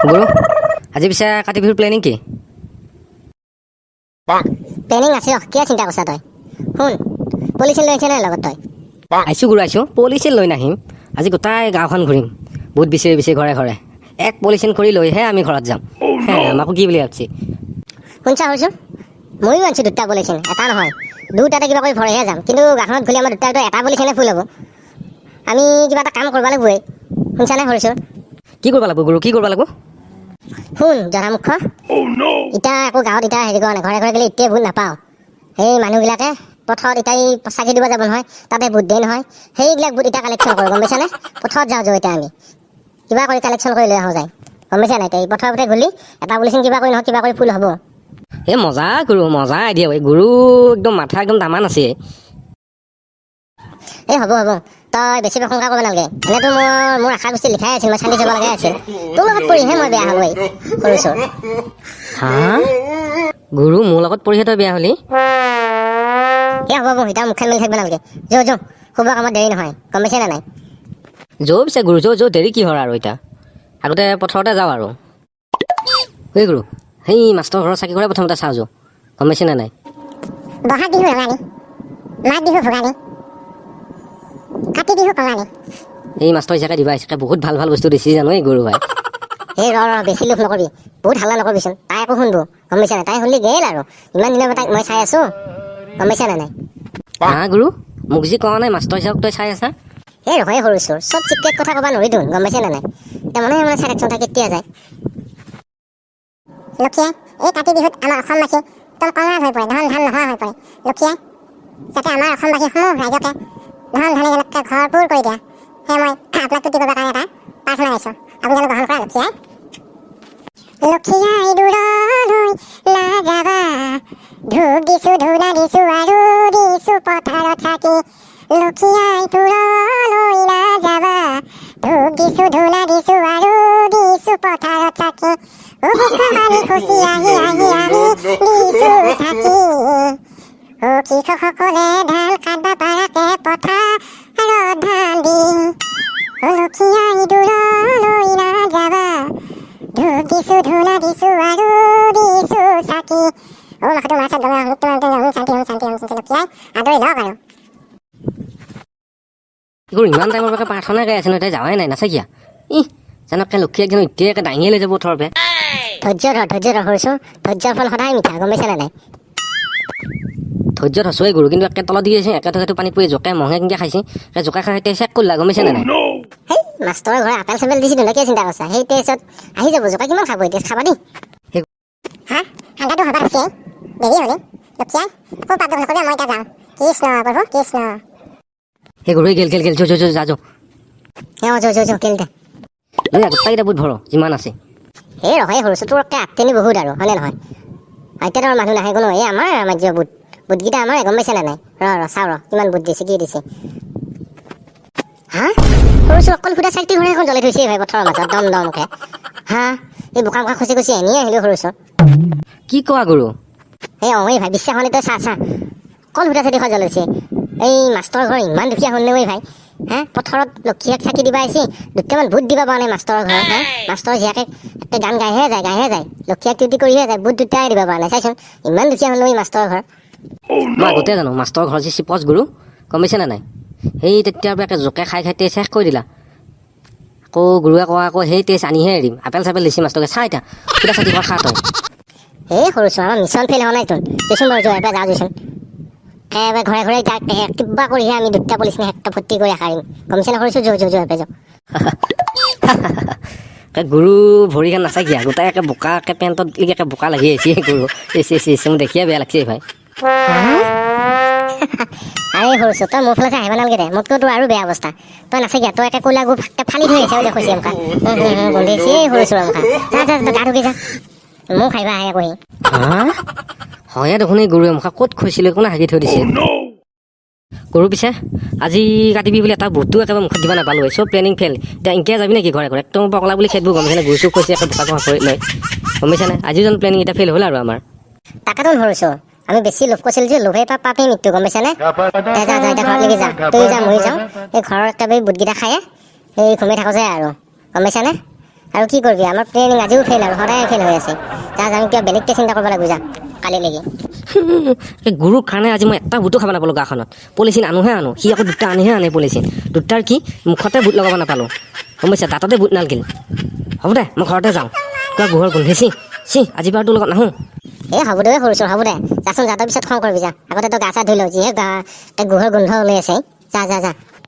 গুৰু আজি পিছে কাতি বিহুৰ প্লেনিং কি? প্লেনিং আছে কিয় চিন্তা কৰিছা তই? শুন, পুলিচ লৈ আহিছে নাই লগত তই? আহিছোঁ গুৰু আহিছোঁ, পলিচিন লৈ নাহিম। আজি গোটাই গাঁওখন ঘূৰিম, বুট বিচাৰি বিচাৰি ঘৰে ঘৰে। এক পলিচিন কৰি লৈহে আমি ঘৰত যাম। আমাকো কি বুলি ভাবছি? শুনছা ময়ো আনিছোঁ দুটা পুলিচিন, এটা নহয় দুটাতে কিবা কৰি ভৰেহে যাম। কিন্তু গাঁওখনত ঘূৰি আমাৰ দুটা এটা পুলিচিনে ফুল হ'ব। আমি কিবা এটা কাম কৰিব লাগিবই। শুনছানে সৰিছোঁ? কি কৰিব লাগিব গুৰু, কি কৰিব লাগিব? শুন জনামুখ, এতিয়া আকৌ গাঁৱত এতিয়া হেৰি কৰা নাই, ঘৰে ঘৰে গ'লে এতিয়াই ভোট নাপাওঁ। সেই মানুহবিলাকে পথত এতিয়া চাকি দিব যাব নহয়, তাতে ভোট দিয়ে নহয়। সেইবিলাক ভোট এতিয়া কালেকশ্যন কৰোঁ, গম পাইছানে? পথত যাওঁ এতিয়া আমি কিবা কৰি কালেকশ্যন কৰি লৈ আহোঁ যায়, গম পাইছা নাই? এতিয়া পথৰ পথে গ'লি এটা পুলিচিন কিবা কৰি নহয় কিবা কৰি ফুল হ'ব। এই মজা গুৰু, মজা আইডিয়া ভাই। গুৰু একদম মাথা একদম দামান আছে। এই হ'ব তই বেছি প্ৰশংসা কৰিব নালাগে। এনেতো মোৰ আশা গোষ্ঠী লিখাই আছিল, মই চালি যাব লগাই আছিল। তোৰ লগত পৰিহে মই বেয়া হ'লো সৰুছোঁ। হা গুৰু, মোৰ লগত পৰিহে তই বেয়া হ'লি? এই হ'ব এতিয়া মুখখন মেলি থাকিব নালাগে। যৌ শুভ কামত দেৰি নহয়, গম পাইছে নে নাই? যৌ পিছে গুৰু, যৌ দেৰি কি হয় আৰু এতিয়া আগতে পথাৰতে যাওঁ আৰু। এই গুৰু, সেই মাষ্টৰ ঘৰৰ চাকি ঘৰে প্ৰথমতে চাওঁ যৌ, গম পাইছে নে নাই? বহাগ বিহু ৰঙালী, মাঘ বিহু ভোগালী, কাতি বিহু কঙালী। এই মাষ্টৰ হিচাপে দিবা হিচাপে বহুত ভাল ভাল বস্তু দিছি জানো এই গুৰু ভাই। এই ৰ বেছি লোভ নকৰিবি, বহুত হাল্লা নকৰিবিচোন। তাই আকৌ শুনবো, গম পাইছা নাই? তাই শুনলি গেল আৰু। ইমান দিনৰ পৰা তাইক মই চাই আছোঁ, গম পাইছা নে নাই? হা গুৰু, মোক যি কোৱা নাই মাষ্টৰ হিচাপক তই চাই আছা? এই ৰহে সৰুছোঁ, চব চিক্ৰেট কথা ক'বা নোৱাৰি দেখোন, গম পাইছা নে নাই? এতিয়া মনে মনে চাই থাকচোন, তাই কেতিয়া যায়। লক্ষীয়ে, এই কাতি বিহুত আমাৰ অসমবাসী তল কঙাল হৈ পৰে, ধন ধান নোহোৱা হৈ পৰে। লক্ষীয়ে, যাতে আমাৰ অসমবাসী সমূহ ৰাইজকে ধন ধনীজনকে ভৰপূৰ কৰি দিয়া, সেয়ে মই আপোনাক তুতি কৰিবৰ কাৰণে এটা প্ৰাৰ্থনা গাইছোঁ। আপুনি জানো গ্ৰহণ কৰা লক্ষীয়ে? লক্ষীয়াই দূৰলৈ নাযাবা, ধূপ দিছোঁ ধূনা দিছোঁ আৰু দিছোঁ পথাৰত চাকি। লক্ষীয়াই দূৰলৈ নাযাবা, ধূপ দিছোঁ ধূনা দিছোঁ আৰু দিছোঁ পথাৰত চাকি। পানী খচি আহি আহি আমি দিছোঁ চাকি। কৃষকসকলে ধান কাটবা পাৰাকে পথাৰত ধান দি। লক্ষীয়াই দূৰলৈ নাযাবা, ধূপ দিছোঁ ধূনা দিছোঁ আৰু দিছোঁ চাকি। মাথাটো মাছত গমা শান্তি লক্ষীয়াই আদৰি লওক আৰু। গুৰু, ইমান টাইমৰ পৰা প্ৰাৰ্থনা গাই আছে ন, তাই যাৱাই নাই, নাচাকিয়া? জানকে লক্ষী একদম এতিয়াকে দাঙিয়ে লৈ যাব ওঠৰ পে। ধৈৰ্য ধৰ সৰুছোঁ, ধৈৰ্যৰ ফল সদায় মিঠা, গম পাইছা নে নাই? ধৈৰ্য ধৰছোৱে গুৰু, কিন্তু একে তলত দি আছে, একে টকাটো পানী পৰি জোকে মহে কেনেকৈ খাইছে, জোকা খাই চেক কৰিলা, গম পাইছে নে নাই? সেই মাষ্টৰৰ ঘৰৰ আপেল চাপেল দিছি ধুনীয়া, কিয় চিন্তা কৰিছা? সেই টেষ্টত আহি যাব, জোকা কিমান খাব এতিয়া, খাবা দেই। হা ঠাণ্ডাটো হবা আছে, দেৰি হ'লে লক্ষীয়াই খুব পাত নকৰিবা, মই এতিয়া যাওঁ। কৃষ্ণ প্ৰভু কৃষ্ণ। সেই গুৰু গেল যা যৌ কেল দে লৈ গোটাইকেইটা বুট ভৰ যিমান আছে। সেই ৰহে সৰুছোঁ, তোৰকে আগতেনি বহুত আৰু, হয়নে নহয়? এতিয়া তোৰ মানুহ নাহে কোনো, এই আমাৰ ৰাজ্য বুটকেইটা আমাৰ, গম পাইছে নে নাই? চাওঁ কিমান বুট দিছে, কি দিছে। হা সৰুছোঁ, অকল সুধা চাৰিটি ঘৰে এখন জ্বলাই থৈছে ভাই পথাৰৰ মাজত দমকে। হা এই বোকা খুচি এনেই আহিলোঁ সৰুছোঁ। কি কোৱা গুৰু? এই ভাই বিশ্বাস মানে তই চা অকল সুধা চাৰিটি ঘৰ জ্বলাইছে। এই মাষ্টৰ ঘৰ ইমান দুখীয়া শুনলে ভাই। হা পথাৰত লক্ষীয়াক চাকি দিবা আহিছে, দুটামান ভোট দিবা পৰা নাই মাষ্টৰৰ ঘৰত। হা মাষ্টৰ জীয়াকে একটা গান গাইহে যায়, লক্ষীয়াক টিউটি কৰিহে যায়, ভোট দুটাই দিবা পৰা নাই। চাইচোন ইমান দুখীয়া শুনলো এই মাষ্টৰৰ ঘৰ। মই আগতে জানো মাষ্টৰৰ ঘৰ যে চিপচ গুৰু, গম পাইছে নে নাই? সেই তেতিয়াৰ পৰা জোকে খাই তেজ শেষ কৰি দিলা। আকৌ গুৰুৱে কোৱা আকৌ সেই তেজ আনিহে এৰিম, আপেল চাপেল দিছে মাষ্টৰকে। চা এতিয়া সুধা চাকি ঘৰ খা তই। এই সৰুছোঁ, আমাৰ মিছন ফেইল হোৱা নাই তোৰ। দেচোন বাৰু যোৱা এবাৰ যাওঁ দেচোন, এবাৰ ঘৰে ঘৰে কিবা কৰিহে আমি দুটা পুলিচ একটা ভৰ্তি কৰি আশাৰিম, গমছে না সৰুছোঁ? যোৱা এবাৰ যাওঁ। গুৰু ভৰিখন নাচাকিয়া, গোটাই একে বোকা, একে পেণ্টত একে বোকা লাগি আহিছে গুৰু। মোৰ দেখিয়ে বেয়া লাগছে ভাই। আৰে সৰুছোঁ, তই মোৰ ফালে আহিব নালাগে দে, মোতকৈ তোৰ আৰু বেয়া অৱস্থা। তই নাচাকিয়া, তই একে ক'লা গু ফালি থৈ আহিছে দেখুৱাইছে এমকা গোন্ধাইছে সৰুছোঁ এমকা। যা গা ধুবি যা, মোক খাইবা আহে কহি। হয়ে দেখোন এই গৰুৱে মুখা ক'ত খুৱাইছিলে, কোনে হাগি থৈ দিছে। গৰু পিছে আজি কাটিবি বুলি এটা বুটটো একেবাৰে মুখত দিব নাপালোঁ, চব প্লেনিং ফেইল। এতিয়া এনেকৈ যাবি নেকি ঘৰে ঘৰে? একদম পকলা বুলি খেদিব, গম পাইছেনে? গুৰু চুক কৈছে একে বোকাটো সাঁচৰি লৈ, গম পাইছেনে? আজিও যেন প্লেনিং এটা ফেইল হ'ল আৰু আমাৰ। তাকেতো সৰুছোঁ, আমি বেছি লোভ কৰিছিলোঁ যে, লোভে পাপেই মৃত্যু, গম পাইছেনে? যা এতিয়া ঘৰত লাগি যা, তই যা মই যাওঁ। এই ঘৰৰ একেবাৰে বুটকেইটা খায়ে এই ঘুমাই থাকো যায় আৰু, গম পাইছানে? আৰু কি কৰিবি আমাৰ প্লেনিং আজিও ফেইল আৰু সদায় ফেইল হৈ আছে যা আমি কিবা বেলেগকৈ চিন্তা কৰিব লাগিব যা কালিলৈকে এই গুৰুৰ কাৰণে আজি মই এটা বুটো খাব নাপালোঁ গাখনত পলিচিন আনোহে আনো সি আকৌ দুটা আনিহে আনে পলিচিন দুটাৰ কি মুখতে বুট লগাব নাপালোঁ গম পাইছা দাঁততে বুট নালগিল হ'ব দে মই ঘৰতে যাওঁ কিবা গোহৰ গোন্ধাইছি আজিৰ পৰা তোৰ লগত নাহোঁ এই হ'ব দে সৰু চৰ হ'ব দে যাচোন যা তই পিছত খং কৰিবি যা আগতে তই গা চা ধুই লওঁ যিহে গা গোহৰ গোন্ধ ওলাই আছে যা যা যা